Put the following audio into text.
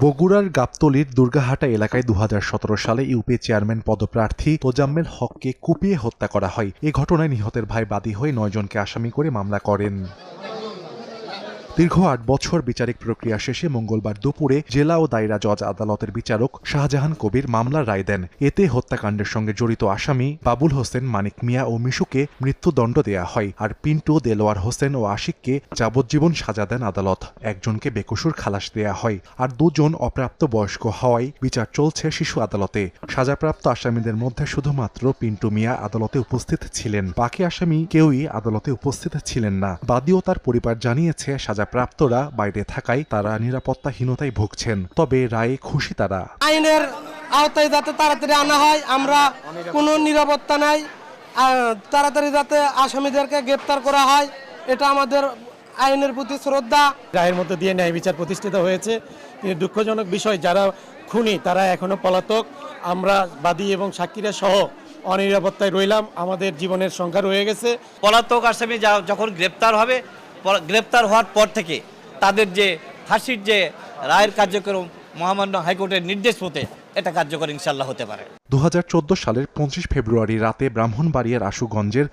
বগুড়ার গাবতলীর দুর্গাহাটা এলাকায় ২০১৭ সালে ইউপি চেয়ারম্যান পদপ্রার্থী তোজাম্মেল হককে কুপিয়ে হত্যা করা হয়। এ ঘটনায় নিহতের ভাই বাদী হয়ে ৯ জনকে আসামি করে মামলা করেন। দীর্ঘ ৮ বছর বিচারিক প্রক্রিয়া শেষে মঙ্গলবার দুপুরে জেলা ও দায়রা জজ আদালতের বিচারক শাহজাহান কবির মামলার রায় দেন। এতে হত্যাকাণ্ডের সঙ্গে জড়িত আসামি বাবুল হোসেন, মানিক মিয়া ও মিশুকে মৃত্যুদণ্ড দেয়া হয়, আর পিন্টু, দেলোয়ার হোসেন ও আশিককে যাবজ্জীবন সাজা দেন আদালত। একজনকে বেকসুর খালাস দেয়া হয়, আর ২ জন অপ্রাপ্ত বয়স্ক হওয়ায় বিচার চলছে শিশু আদালতে। সাজাপ্রাপ্ত আসামিদের মধ্যে শুধুমাত্র পিন্টু মিয়া আদালতে উপস্থিত ছিলেন, বাকি আসামি কেউই আদালতে উপস্থিত ছিলেন না। বাদী ও তার পরিবার জানিয়েছে সাজাপ্রাপ্তরা বাইরে থাকায় তারা নিরাপত্তাহীনতায় ভুগছেন, তবে রায়ে খুশি তারা। আইনের আওতায় যাতে তাড়াতাড়ি আনা হয়, আমরা কোনো নিরাপত্তা নাই, তাড়াতাড়ি যাতে আসামিদেরকে গ্রেপ্তার করা হয়, এটা আমাদের আইনের প্রতি শ্রদ্ধা। রায়ের মধ্যে দিয়ে ন্যায় বিচার প্রতিষ্ঠিত হয়েছে, কিন্তু দুঃখজনক বিষয় যারা খুনি তারা এখনো পলাতক। আমরা বাদী এবং সাক্ষীরা সহ অনিরাপত্তায় রইলাম, আমাদের জীবনের সংখ্যা রয়ে গেছে। পলাতক আসামি যখন গ্রেপ্তার হবে, গ্রেপ্তার হওয়ার পর থেকে তাদের যে ফাঁসির যে রায়ের কার্যক্রম মহামান্য হাইকোর্টের নির্দেশ মতে এটা কার্যকর ইনশাল্লাহ হতে পারে। ২০১৪ সালের ২৫ ফেব্রুয়ারি রাতে ব্রাহ্মণবাড়িয়ার আশুগঞ্জের